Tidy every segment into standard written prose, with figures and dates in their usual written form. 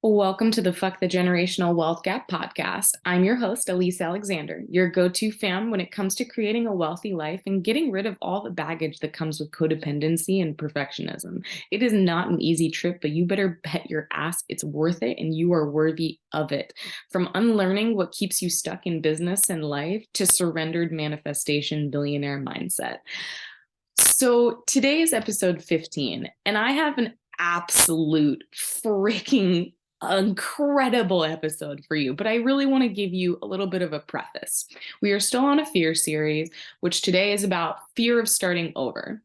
Welcome to the Fuck the Generational Wealth Gap podcast. I'm your host, Elise Alexander, your go-to fam when it comes to creating a wealthy life and getting rid of all the baggage that comes with codependency and perfectionism. It is not an easy trip, but you better bet your ass it's worth it and you are worthy of it. From unlearning what keeps you stuck in business and life to surrendered manifestation billionaire mindset. So today is episode 15, and I have an absolute freaking incredible episode for you, but I really want to give you a little bit of a preface. We are still on a fear series, which today is about fear of starting over.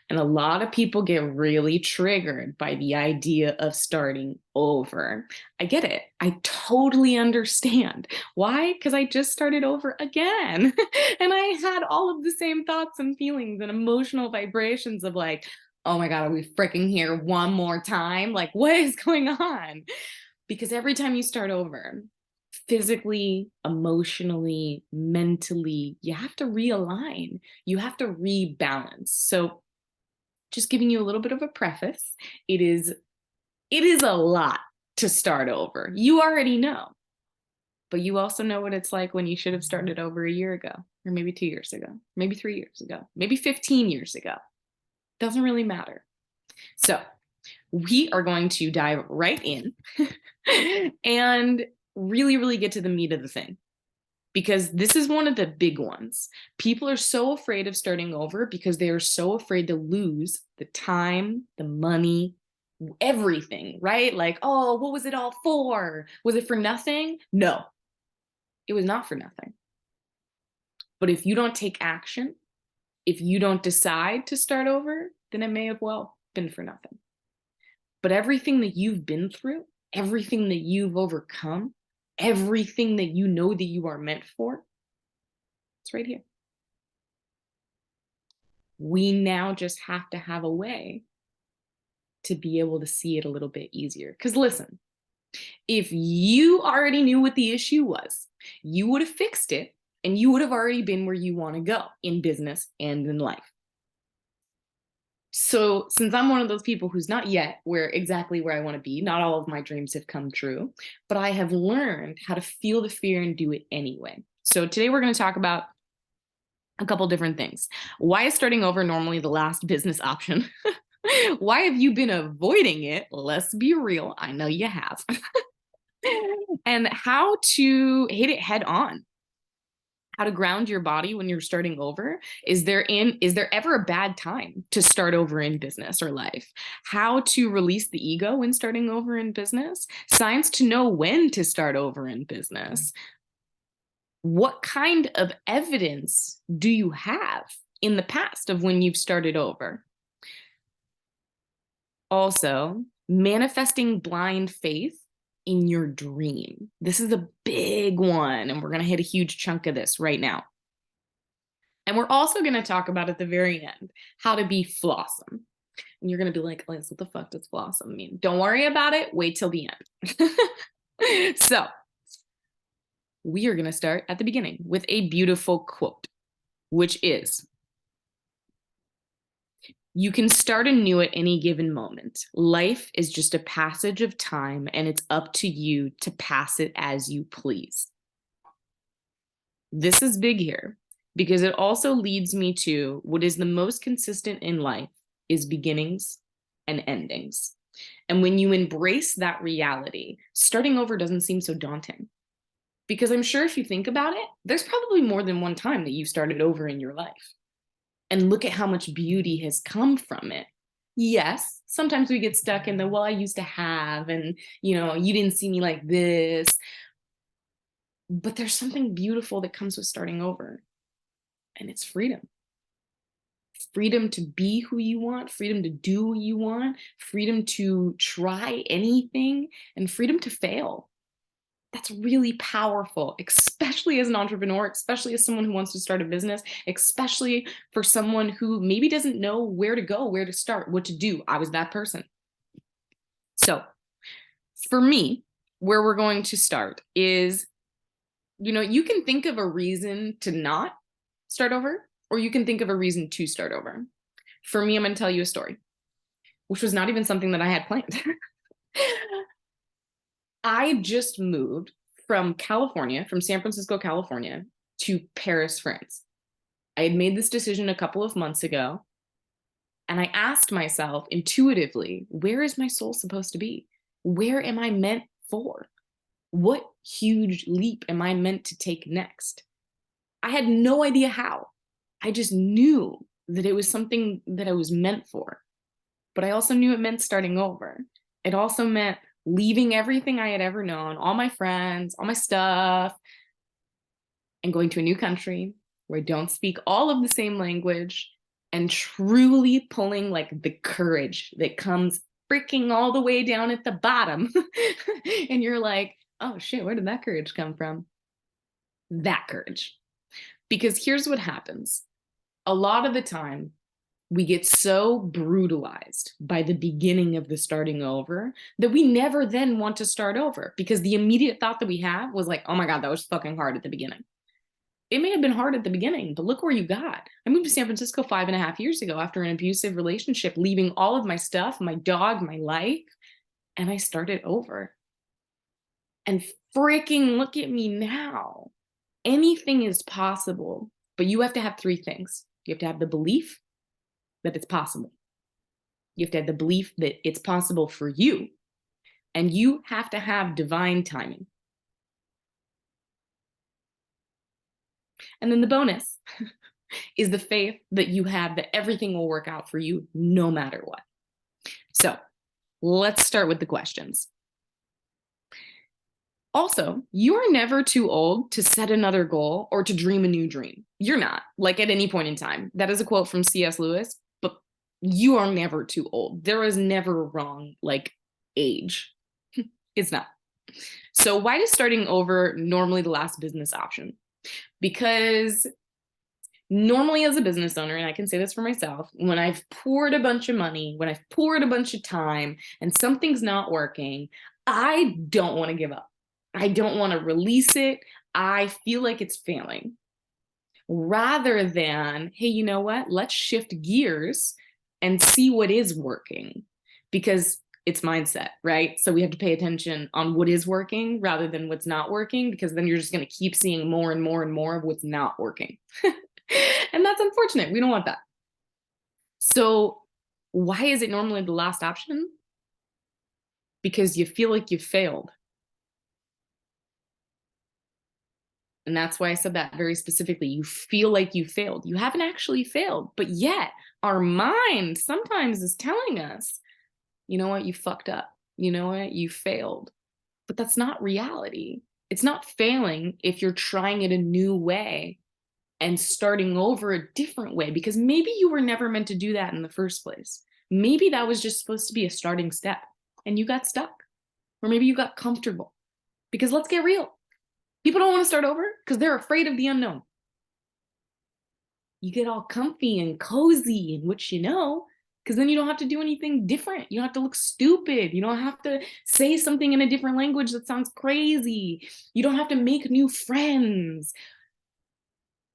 And a lot of people get really triggered by the idea of starting over. I get it. I totally understand. Why? Because I just started over again. And I had all of the same thoughts and feelings and emotional vibrations of like, oh my God, are we freaking here one more time? Like, what is going on? Because every time you start over, physically, emotionally, mentally, you have to realign. You have to rebalance. So just giving you a little bit of a preface, it is a lot to start over. You already know. But you also know what it's like when you should have started over a year ago, or maybe 2 years ago, maybe 3 years ago, maybe 15 years ago. Doesn't really matter. So we are going to dive right in and really, really get to the meat of the thing, because this is one of the big ones. People are so afraid of starting over because they are so afraid to lose the time, the money, everything, right? Like, oh, what was it all for? Was it for nothing? No, it was not for nothing. But if you don't take action, if you don't decide to start over, then it may have well been for nothing. But everything that you've been through, everything that you've overcome, everything that you know that you are meant for, it's right here. We now just have to have a way to be able to see it a little bit easier. Because listen, if you already knew what the issue was, you would have fixed it and you would have already been where you want to go in business and in life. So since I'm one of those people who's not yet exactly where I want to be, not all of my dreams have come true, but I have learned how to feel the fear and do it anyway. So today we're going to talk about a couple different things. Why is starting over normally the last business option? Why have you been avoiding it? Let's be real. I know you have. And how to hit it head on. How to ground your body when you're starting over. Is there ever a bad time to start over in business or life? How to release the ego when starting over in business? Signs to know when to start over in business. What kind of evidence do you have in the past of when you've started over? Also, manifesting blind faith in your dream. This is a big one, and we're going to hit a huge chunk of this right now. And we're also going to talk about at the very end how to be flawsome. And you're going to be like, Liz, what the fuck does flawsome mean? Don't worry about it. Wait till the end. So we are going to start at the beginning with a beautiful quote, which is, you can start anew at any given moment. Life is just a passage of time, and it's up to you to pass it as you please. This is big here because it also leads me to what is the most consistent in life is beginnings and endings. And when you embrace that reality, starting over doesn't seem so daunting. Because I'm sure if you think about it, there's probably more than one time that you've started over in your life. And look at how much beauty has come from it. Yes, sometimes we get stuck in the, well, I used to have, and, you didn't see me like this. But there's something beautiful that comes with starting over. And it's freedom. Freedom to be who you want, freedom to do what you want, freedom to try anything, and freedom to fail. That's really powerful, especially as an entrepreneur, especially as someone who wants to start a business, especially for someone who maybe doesn't know where to go, where to start, what to do. I was that person. So for me, where we're going to start is, you can think of a reason to not start over, or you can think of a reason to start over. For me, I'm going to tell you a story, which was not even something that I had planned. I just moved from California, from San Francisco, California, to Paris, France. I had made this decision a couple of months ago, and I asked myself intuitively, where is my soul supposed to be? Where am I meant for? What huge leap am I meant to take next? I had no idea how. I just knew that it was something that I was meant for. But I also knew it meant starting over. It also meant leaving everything I had ever known, all my friends, all my stuff, and going to a new country where I don't speak all of the same language, and truly pulling like the courage that comes freaking all the way down at the bottom. And you're like, oh shit, where did that courage come from? That courage. Because here's what happens. A lot of the time, we get so brutalized by the beginning of the starting over that we never then want to start over, because the immediate thought that we have was like, oh my God, that was fucking hard at the beginning. It may have been hard at the beginning, but look where you got. I moved to San Francisco 5.5 years ago after an abusive relationship, leaving all of my stuff, my dog, my life, and I started over. And freaking look at me now. Anything is possible, but you have to have three things. You have to have the belief that it's possible. You have to have the belief that it's possible for you. And you have to have divine timing. And then the bonus is the faith that you have that everything will work out for you no matter what. So let's start with the questions. Also, you are never too old to set another goal or to dream a new dream. You're not, like at any point in time. That is a quote from C.S. Lewis, but you are never too old. There is never a wrong, like, age. It's not. So why is starting over normally the last business option? Because normally as a business owner, and I can say this for myself, when I've poured a bunch of money, when I've poured a bunch of time and something's not working, I don't want to give up. I don't want to release it. I feel like it's failing. Rather than, hey, you know what? Let's shift gears and see what is working. Because it's mindset, right? So we have to pay attention on what is working rather than what's not working, because then you're just going to keep seeing more and more and more of what's not working. And that's unfortunate. We don't want that. So why is it normally the last option? Because you feel like you failed. And that's why I said that very specifically. You feel like you failed. You haven't actually failed, but yet our mind sometimes is telling us, you know what, you fucked up. You know what, you failed. But that's not reality. It's not failing if you're trying it a new way and starting over a different way, because maybe you were never meant to do that in the first place. Maybe that was just supposed to be a starting step and you got stuck, or maybe you got comfortable. Because let's get real. People don't want to start over because they're afraid of the unknown. You get all comfy and cozy in what you know, because then you don't have to do anything different. You don't have to look stupid. You don't have to say something in a different language that sounds crazy. You don't have to make new friends.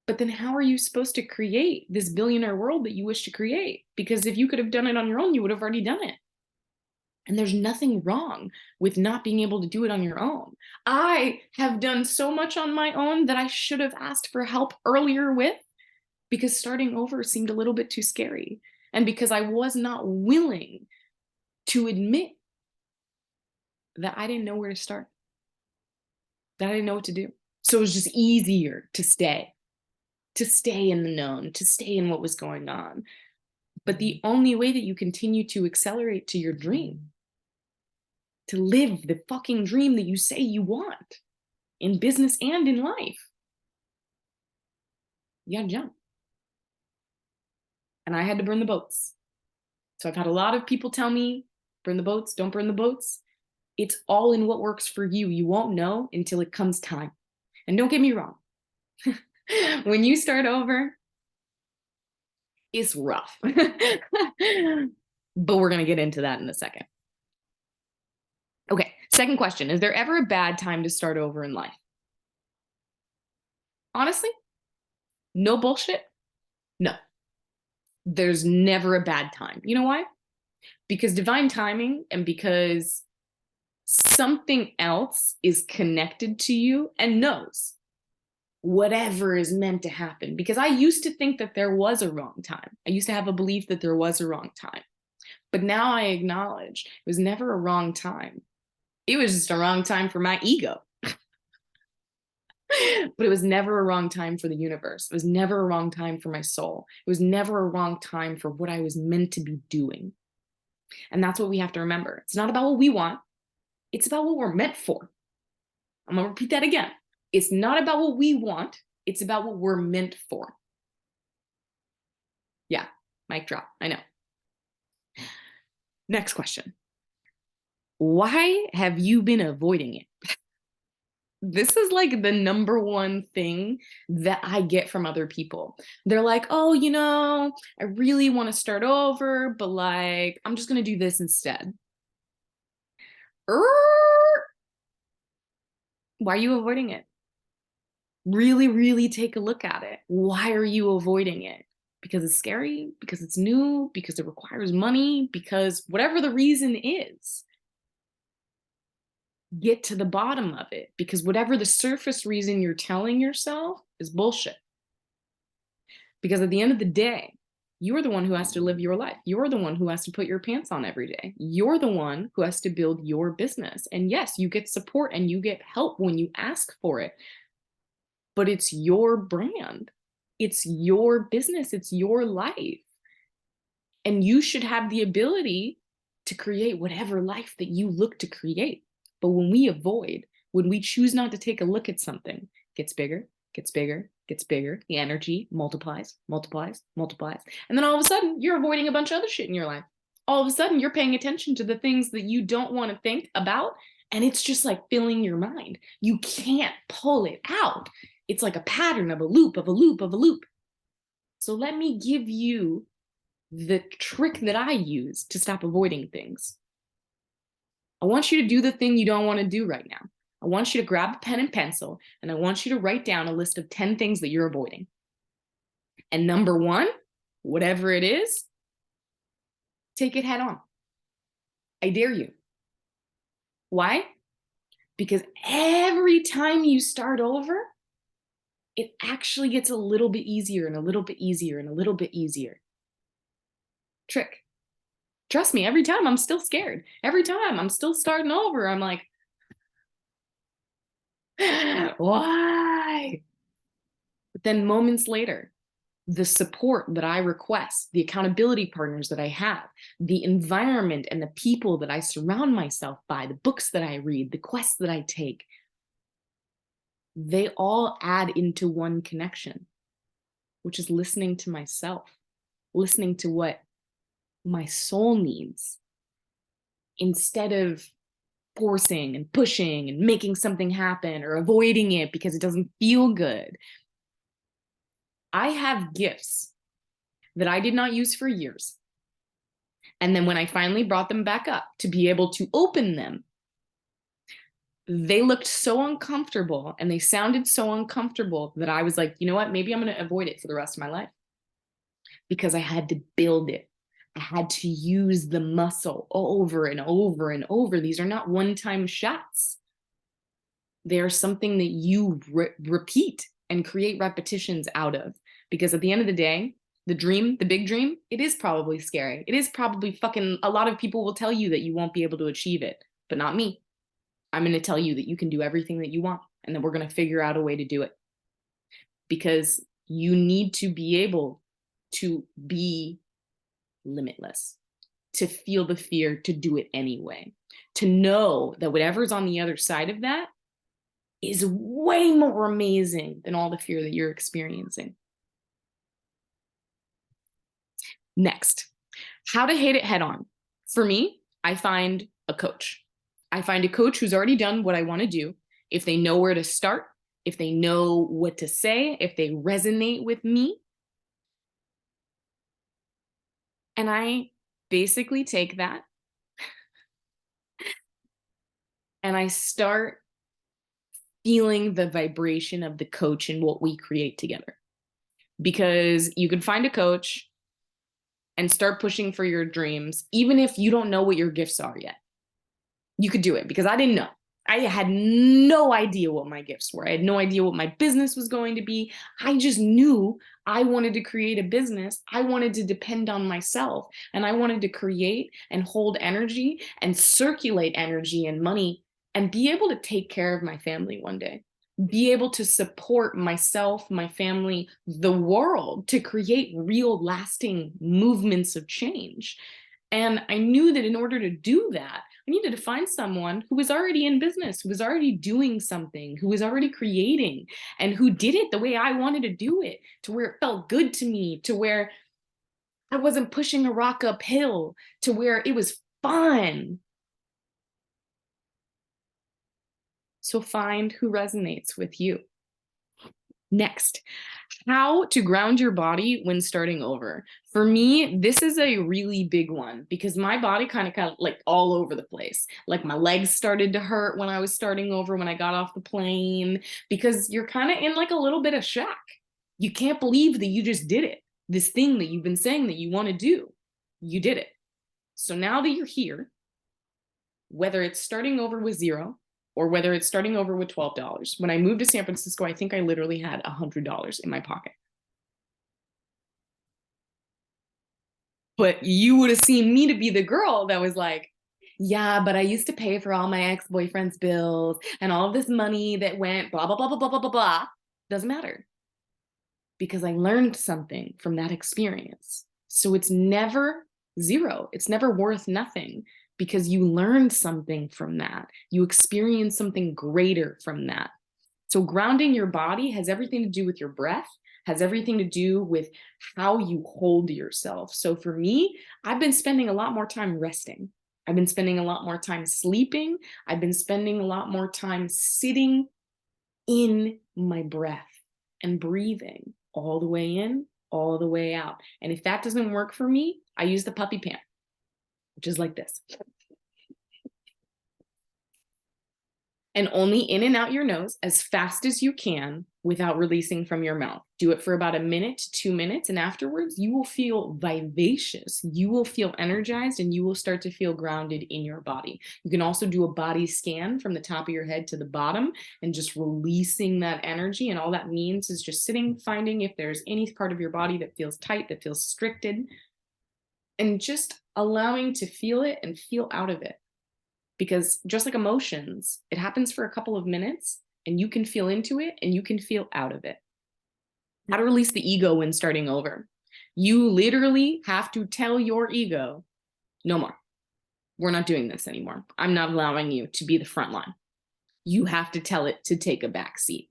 But then how are you supposed to create this billionaire world that you wish to create? Because if you could have done it on your own, you would have already done it. And there's nothing wrong with not being able to do it on your own. I have done so much on my own that I should have asked for help earlier with, because starting over seemed a little bit too scary. And because I was not willing to admit that I didn't know where to start, that I didn't know what to do. So it was just easier to stay in the known, to stay in what was going on. But the only way that you continue to accelerate to your dream, to live the fucking dream that you say you want in business and in life, you gotta jump. And I had to burn the boats. So I've had a lot of people tell me, burn the boats, don't burn the boats. It's all in what works for you. You won't know until it comes time. And don't get me wrong. When you start over, it's rough. But we're going to get into that in a second. Okay, second question. Is there ever a bad time to start over in life? Honestly, no bullshit. No, there's never a bad time. You know why? Because divine timing, and because something else is connected to you and knows whatever is meant to happen. Because I used to think that there was a wrong time. I used to have a belief that there was a wrong time. But now I acknowledge it was never a wrong time. It was just a wrong time for my ego. But it was never a wrong time for the universe. It was never a wrong time for my soul. It was never a wrong time for what I was meant to be doing. And that's what we have to remember. It's not about what we want. It's about what we're meant for. I'm going to repeat that again. It's not about what we want. It's about what we're meant for. Yeah, mic drop. I know. Next question. Why have you been avoiding it? This is like the number one thing that I get from other people. They're like, oh, I really want to start over, but like, I'm just going to do this instead. Why are you avoiding it? Really, really take a look at it. Why are you avoiding it? Because it's scary, because it's new, because it requires money, because whatever the reason is. Get to the bottom of it, because whatever the surface reason you're telling yourself is bullshit. Because at the end of the day, you're the one who has to live your life. You're the one who has to put your pants on every day. You're the one who has to build your business. And yes, you get support and you get help when you ask for it. But it's your brand. It's your business. It's your life. And you should have the ability to create whatever life that you look to create. But when we avoid, when we choose not to take a look at something, it gets bigger, gets bigger, gets bigger. The energy multiplies, multiplies, multiplies. And then all of a sudden, you're avoiding a bunch of other shit in your life. All of a sudden, you're paying attention to the things that you don't want to think about. And it's just like filling your mind. You can't pull it out. It's like a pattern of a loop, of a loop, of a loop. So let me give you the trick that I use to stop avoiding things. I want you to do the thing you don't want to do right now. I want you to grab a pen and pencil, and I want you to write down a list of 10 things that you're avoiding. And number one, whatever it is, take it head on. I dare you. Why? Because every time you start over, it actually gets a little bit easier and a little bit easier and a little bit easier. Trick. Trust me, every time I'm still scared. Every time I'm still starting over, I'm like, why? But then moments later, the support that I request, the accountability partners that I have, the environment and the people that I surround myself by, the books that I read, the quests that I take, they all add into one connection, which is listening to myself, listening to what my soul needs, instead of forcing and pushing and making something happen or avoiding it because it doesn't feel good. I have gifts that I did not use for years. And then when I finally brought them back up to be able to open them, they looked so uncomfortable and they sounded so uncomfortable that I was like, you know what? Maybe I'm going to avoid it for the rest of my life, because I had to build it. I had to use the muscle over and over and over. These are not one-time shots. They're something that you repeat and create repetitions out of. Because at the end of the day, the dream, the big dream, it is probably scary. It is probably fucking, a lot of people will tell you that you won't be able to achieve it, but not me. I'm going to tell you that you can do everything that you want, and that we're going to figure out a way to do it. Because you need to be able to be limitless, to feel the fear, to do it anyway, to know that whatever's on the other side of that is way more amazing than all the fear that you're experiencing. Next, how to hate it head on. For me, I find a coach. I find a coach who's already done what I want to do. If they know where to start, if they know what to say, if they resonate with me. And I basically take that and I start feeling the vibration of the coach and what we create together. Because you can find a coach and start pushing for your dreams, even if you don't know what your gifts are yet. You could do it, because I didn't know. I had no idea what my gifts were. I had no idea what my business was going to be. I just knew I wanted to create a business. I wanted to depend on myself, and I wanted to create and hold energy and circulate energy and money and be able to take care of my family one day, be able to support myself, my family, the world, to create real lasting movements of change. And I knew that in order to do that, I needed to find someone who was already in business, who was already doing something, who was already creating, and who did it the way I wanted to do it, to where it felt good to me, to where I wasn't pushing a rock uphill, to where it was fun. So find who resonates with you. Next, how to ground your body when starting over. For me, this is a really big one, because my body kind of like all over the place. Like my legs started to hurt when I was starting over, when I got off the plane, because you're kind of in like a little bit of shock. You can't believe that you just did it. This thing that you've been saying that you want to do, you did it. So now that you're here, whether it's starting over with zero or whether it's starting over with $12. When I moved to San Francisco, I think I literally had $100 in my pocket. But you would have seen me to be the girl that was like, yeah, but I used to pay for all my ex-boyfriend's bills and all of this money that went blah, blah, blah, blah, blah, blah, blah, blah. Doesn't matter, because I learned something from that experience. So it's never zero. It's never worth nothing, because you learned something from that. You experienced something greater from that. So grounding your body has everything to do with your breath, has everything to do with how you hold yourself. So for me, I've been spending a lot more time resting. I've been spending a lot more time sleeping. I've been spending a lot more time sitting in my breath and breathing all the way in, all the way out. And if that doesn't work for me, I use the puppy pant, which is like this. And only in and out your nose as fast as you can without releasing from your mouth. Do it for about 1 minute to 2 minutes, and afterwards you will feel vivacious, you will feel energized, and you will start to feel grounded in your body. You can also do a body scan from the top of your head to the bottom and just releasing that energy, and all that means is just sitting, finding if there's any part of your body that feels tight, that feels restricted, and just allowing to feel it and feel out of it. Because just like emotions, it happens for a couple of minutes, and you can feel into it and you can feel out of it. How to release the ego when starting over. You literally have to tell your ego, no more. We're not doing this anymore. I'm not allowing you to be the front line. You have to tell it to take a back seat.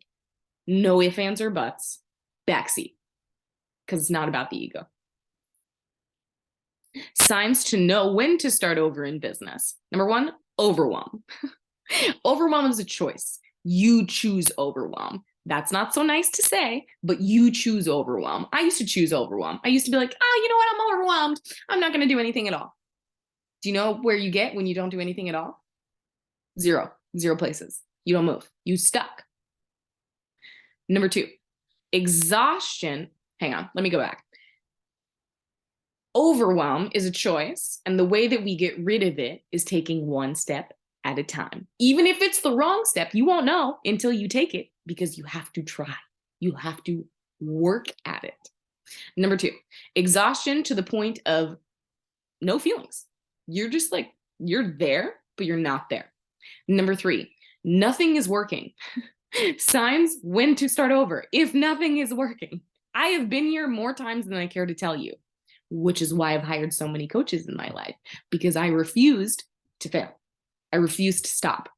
No ifs, ands, or buts. Back seat. Because it's not about the ego. Signs to know when to start over in business. Number 1, overwhelm. Overwhelm is a choice. You choose overwhelm. That's not so nice to say, but you choose overwhelm. I used to choose overwhelm. I used to be like, oh, you know what? I'm overwhelmed. I'm not going to do anything at all. Do you know where you get when you don't do anything at all? Zero places. You don't move. You stuck. Number 2, exhaustion. Hang on. Let me go back. Overwhelm is a choice, and the way that we get rid of it is taking one step at a time. Even if it's the wrong step, you won't know until you take it, because you have to try. You have to work at it. Number 2, exhaustion to the point of no feelings. You're just like, you're there, but you're not there. Number 3, nothing is working. Signs when to start over if nothing is working. I have been here more times than I care to tell you, which is why I've hired so many coaches in my life, because I refused to fail. I refused to stop.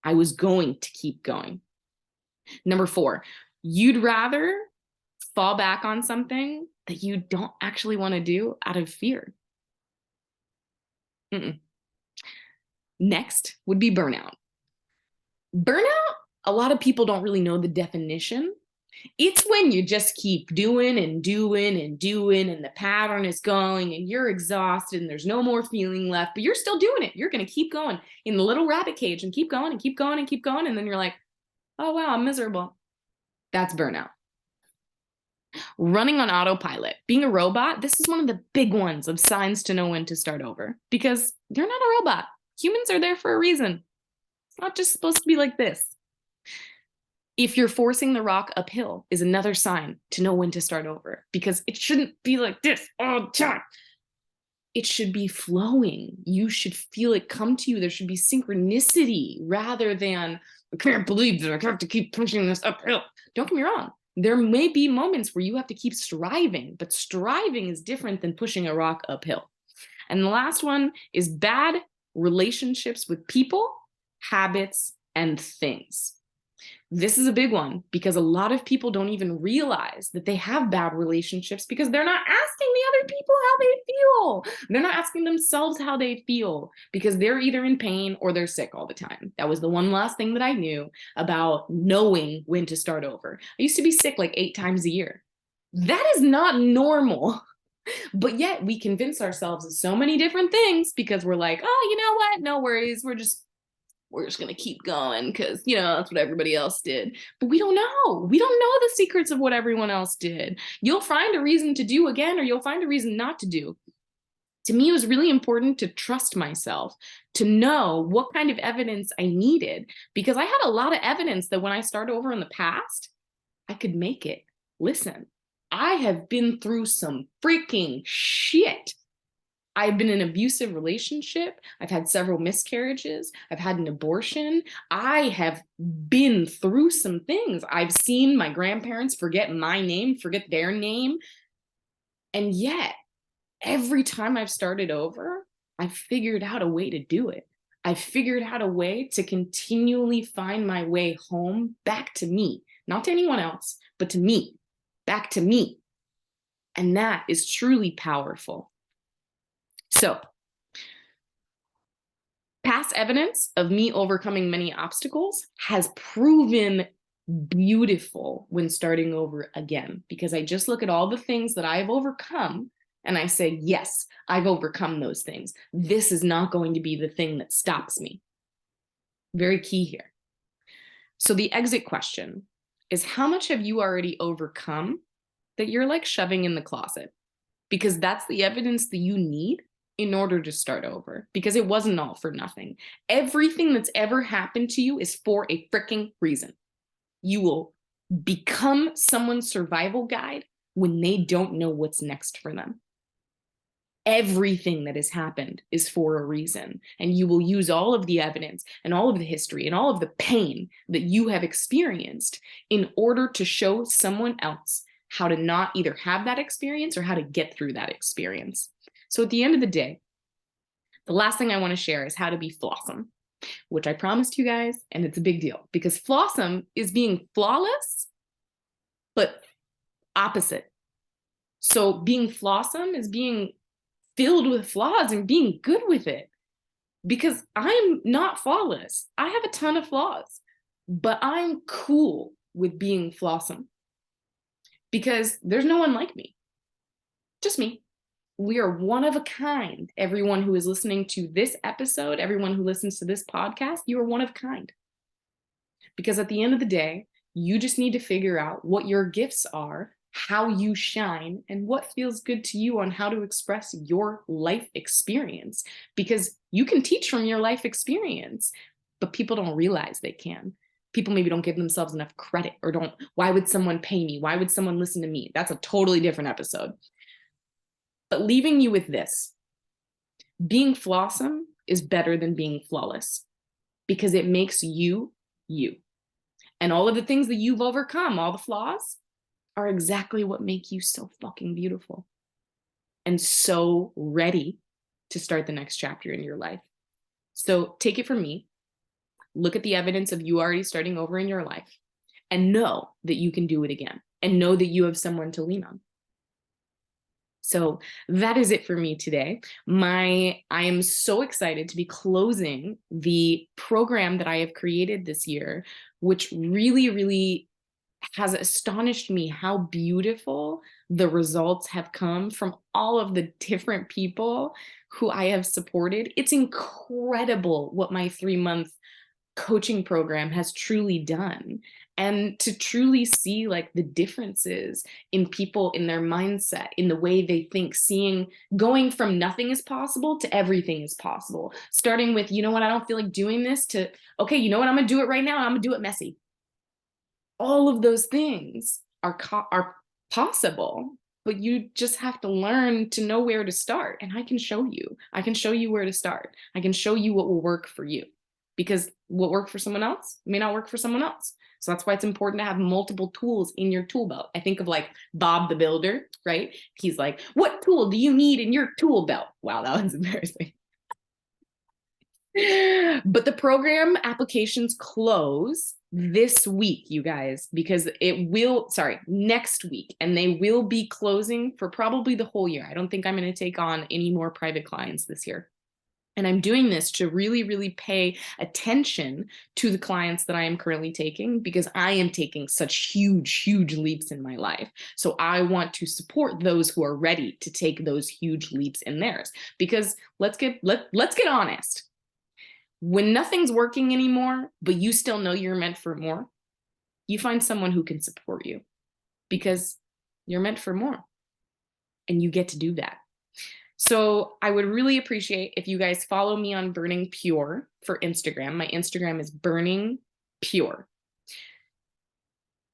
I was going to keep going. Number 4, you'd rather fall back on something that you don't actually want to do out of fear. Next would be burnout. Burnout, a lot of people don't really know the definition. It's when you just keep doing and doing and doing, and the pattern is going, and you're exhausted and there's no more feeling left, but you're still doing it. You're going to keep going in the little rabbit cage and keep going and keep going and keep going. And then you're like, oh, wow, I'm miserable. That's burnout. Running on autopilot, being a robot. This is one of the big ones of signs to know when to start over, because you're not a robot. Humans are there for a reason. It's not just supposed to be like this. If you're forcing the rock uphill is another sign to know when to start over, because it shouldn't be like this all the time. It should be flowing. You should feel it come to you. There should be synchronicity rather than, I can't believe that I have to keep pushing this uphill. Don't get me wrong. There may be moments where you have to keep striving, but striving is different than pushing a rock uphill. And the last one is bad relationships with people, habits, and things. This is a big one because a lot of people don't even realize that they have bad relationships because they're not asking the other people how they feel. They're not asking themselves how they feel because they're either in pain or they're sick all the time. That was the one last thing that I knew about knowing when to start over. I used to be sick like 8 times a year. That is not normal. But yet we convince ourselves of so many different things because we're like, oh, you know what? No worries. We're just going to keep going because, that's what everybody else did. But we don't know. We don't know the secrets of what everyone else did. You'll find a reason to do again, or you'll find a reason not to do. To me, it was really important to trust myself, to know what kind of evidence I needed, because I had a lot of evidence that when I start over in the past, I could make it. Listen, I have been through some freaking shit. I've been in an abusive relationship. I've had several miscarriages. I've had an abortion. I have been through some things. I've seen my grandparents forget my name, forget their name. And yet, every time I've started over, I've figured out a way to do it. I've figured out a way to continually find my way home back to me, not to anyone else, but to me, back to me. And that is truly powerful. So, past evidence of me overcoming many obstacles has proven beautiful when starting over again, because I just look at all the things that I've overcome and I say, yes, I've overcome those things. This is not going to be the thing that stops me. Very key here. So the exit question is, how much have you already overcome that you're like shoving in the closet? Because that's the evidence that you need in order to start over, because it wasn't all for nothing. Everything that's ever happened to you is for a freaking reason. You will become someone's survival guide when they don't know what's next for them. Everything that has happened is for a reason, and you will use all of the evidence and all of the history and all of the pain that you have experienced in order to show someone else how to not either have that experience or how to get through that experience. So at the end of the day, the last thing I want to share is how to be flawsome, which I promised you guys, and it's a big deal because flawsome is being flawless, but opposite. So being flawsome is being filled with flaws and being good with it, because I'm not flawless. I have a ton of flaws, but I'm cool with being flawsome because there's no one like me, just me. We are one of a kind. Everyone who is listening to this episode, everyone who listens to this podcast, you are one of a kind. Because at the end of the day, you just need to figure out what your gifts are, how you shine, and what feels good to you on how to express your life experience. Because you can teach from your life experience, but people don't realize they can. People maybe don't give themselves enough credit, or don't, why would someone pay me? Why would someone listen to me? That's a totally different episode. But leaving you with this, being flawsome is better than being flawless, because it makes you, you. And all of the things that you've overcome, all the flaws, are exactly what make you so fucking beautiful and so ready to start the next chapter in your life. So take it from me, look at the evidence of you already starting over in your life, and know that you can do it again, and know that you have someone to lean on. So that is it for me today. I am so excited to be closing the program that I have created this year, which really, really has astonished me how beautiful the results have come from all of the different people who I have supported. It's incredible what my 3-month coaching program has truly done, and to truly see like the differences in people, in their mindset, in the way they think, seeing, going from nothing is possible to everything is possible, starting with, you know what, I don't feel like doing this, to, okay, you know what, I'm gonna do it right now, and I'm gonna do it messy. All of those things are possible, but you just have to learn to know where to start. And I can show you. I can show you where to start. I can show you what will work for you, because what worked for someone else may not work for someone else. So that's why it's important to have multiple tools in your tool belt. I think of like Bob the Builder, right? He's like, what tool do you need in your tool belt? Wow, that was embarrassing. But the program applications close this week, you guys, because it will, sorry, next week, and they will be closing for probably the whole year. I don't think I'm going to take on any more private clients this year. And I'm doing this to really, really pay attention to the clients that I am currently taking, because I am taking such huge, huge leaps in my life. So I want to support those who are ready to take those huge leaps in theirs. Because let's get honest. When nothing's working anymore, but you still know you're meant for more, you find someone who can support you, because you're meant for more and you get to do that. So I would really appreciate if you guys follow me on Burning Pure for Instagram. My Instagram is Burning Pure.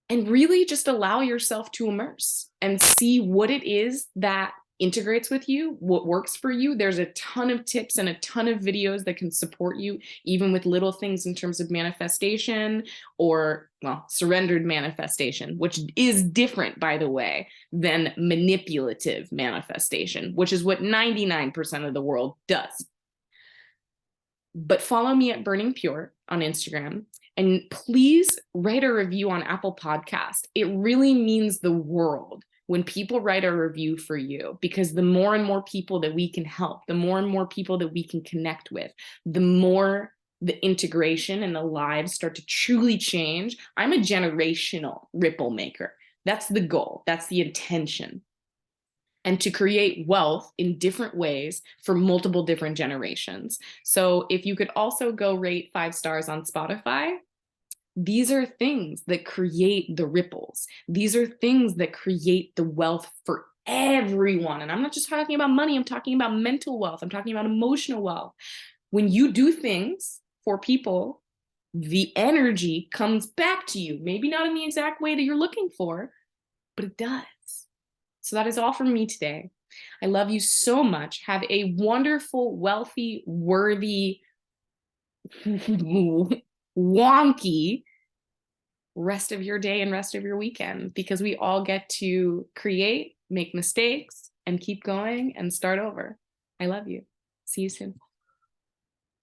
And really just allow yourself to immerse and see what it is that integrates with you, what works for you. There's a ton of tips and a ton of videos that can support you, even with little things in terms of manifestation, or, well, surrendered manifestation, which is different, by the way, than manipulative manifestation, which is what 99% of the world does. But follow me at Burning Pure on Instagram. And please write a review on Apple Podcast. It really means the world when people write a review for you, because the more and more people that we can help, the more and more people that we can connect with, the more the integration and the lives start to truly change. I'm a generational ripple maker. That's the goal. That's the intention. And to create wealth in different ways for multiple different generations. So if you could also go rate 5 stars on Spotify, these are things that create the ripples. These are things that create the wealth for everyone. And I'm not just talking about money, I'm talking about mental wealth, I'm talking about emotional wealth. When you do things for people, the energy comes back to you. Maybe not in the exact way that you're looking for, but it does. So that is all from me today. I love you so much. Have a wonderful, wealthy, worthy, wonky rest of your day and rest of your weekend, because we all get to create, make mistakes, and keep going and start over. I love you. See you soon.